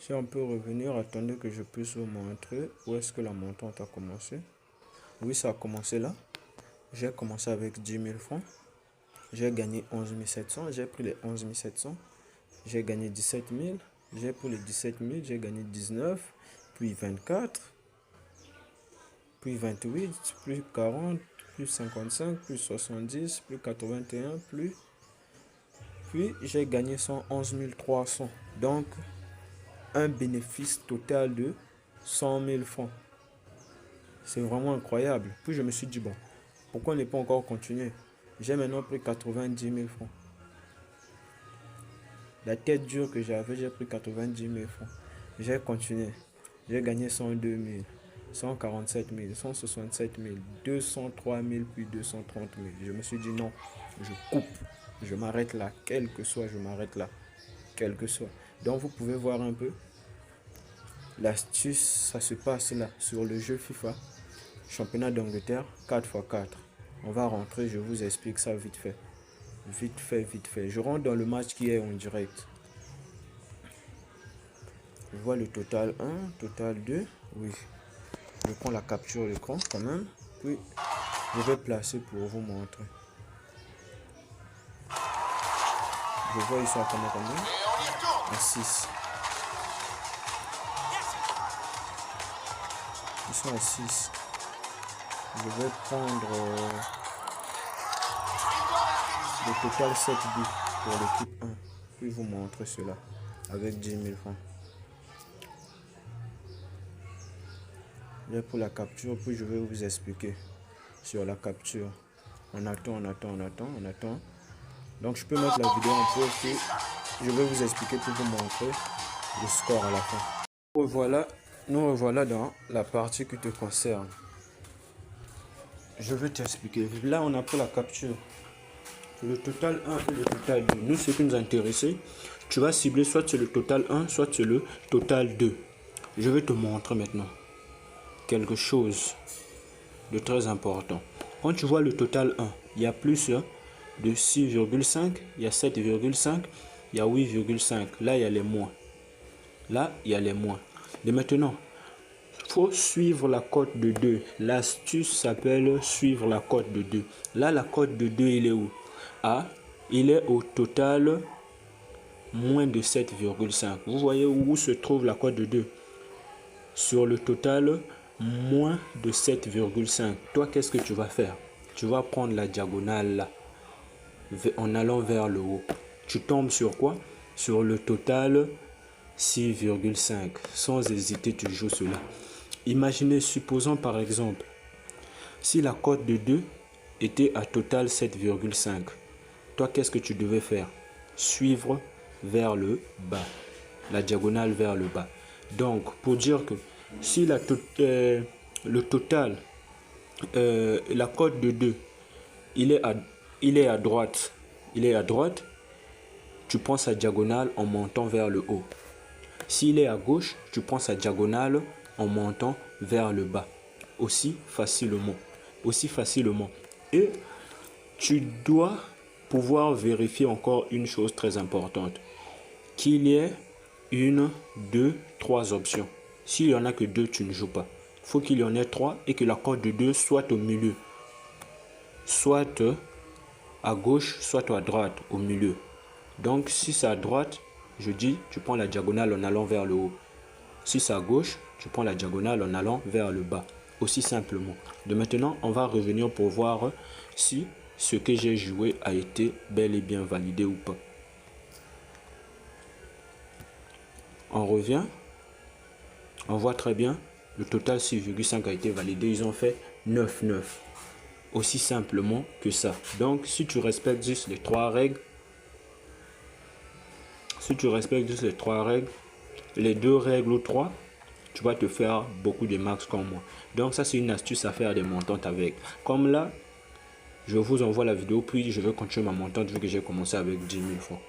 Si on peut revenir, attendez que je puisse vous montrer où est-ce que la montante a commencé. Oui, ça a commencé là. J'ai commencé avec 10 000 francs. J'ai gagné 11 700. J'ai pris les 11 700. J'ai gagné 17 000. J'ai pris les 17 000. J'ai gagné 19, puis 24, puis 28, plus 40, plus 55, plus 70, plus 81, plus... Puis j'ai gagné 111 300. Donc, un bénéfice total de 100 000 francs. C'est vraiment incroyable. Puis je me suis dit, bon, pourquoi ne pas encore continuer? J'ai maintenant pris 90 000 francs. La tête dure que j'avais, j'ai pris 90 000 francs. J'ai continué. J'ai gagné 102 000, 147 000, 167 000, 203 000, puis 230 000. Je me suis dit, non, je coupe. Je m'arrête là. Quel que soit, je m'arrête là. Quel que soit. Donc, vous pouvez voir un peu. L'astuce, ça se passe là, sur le jeu FIFA. Championnat d'Angleterre, 4x4. On va rentrer, je vous explique ça vite fait. Vite fait, vite fait. Je rentre dans le match qui est en direct. Je vois le total 1, total 2. Oui. Je prends la capture d'écran quand même. Puis, je vais placer pour vous montrer. Je vois ils sont à combien? À 6. Ils sont à 6. Je vais prendre le total 7 buts pour l'équipe 1. Puis vous montrer cela avec 10 000 francs. J'ai pour la capture, puis je vais vous expliquer sur la capture. On attend. Donc je peux mettre la vidéo en pause, puis je vais vous expliquer pour vous montrer le score à la fin. Nous revoilà dans la partie qui te concerne. Je vais t'expliquer. Là, on a pris la capture. Le total 1 et le total 2. Nous, ce qui nous intéresse, tu vas cibler soit sur le total 1, soit sur le total 2. Je vais te montrer maintenant quelque chose de très important. Quand tu vois le total 1, il y a plus de 6,5, il y a 7,5, il y a 8,5. Là, il y a les moins. Là, il y a les moins. Et maintenant, il faut suivre la cote de 2. L'astuce s'appelle suivre la cote de 2. Là, la cote de 2, il est où? Ah, il est au total moins de 7,5. Vous voyez où se trouve la cote de 2? Sur le total moins de 7,5. Toi, qu'est-ce que tu vas faire? Tu vas prendre la diagonale là, en allant vers le haut. Tu tombes sur quoi? Sur le total 6,5. Sans hésiter, tu joues cela. Imaginez, supposons par exemple, si la cote de 2 était à total 7,5. Toi, qu'est-ce que tu devais faire? Suivre vers le bas. La diagonale vers le bas. Donc, pour dire que si le total, la cote de 2, il est à droite, tu prends sa diagonale en montant vers le haut. S'il est à gauche, tu prends sa diagonale en montant vers le bas. Aussi facilement. Et tu dois pouvoir vérifier encore une chose très importante. Qu'il y ait 1, 2, 3 options. S'il n'y en a que 2, tu ne joues pas. Il faut qu'il y en ait 3 et que la cote de 2 soit au milieu. Soit à gauche, soit à droite, au milieu. Donc, si c'est à droite, je dis, tu prends la diagonale en allant vers le haut. Si c'est à gauche, tu prends la diagonale en allant vers le bas. Aussi simplement. De maintenant, on va revenir pour voir si ce que j'ai joué a été bel et bien validé ou pas. On revient. On voit très bien, le total 6,5 a été validé. Ils ont fait 9,9. Aussi simplement que ça. Donc, si tu respectes juste les 3 règles, les 2 règles ou 3, tu vas te faire beaucoup de max comme moi. Donc, ça, c'est une astuce à faire des montantes avec. Comme là, je vous envoie la vidéo, puis je vais continuer ma montante vu que j'ai commencé avec 10 000 francs.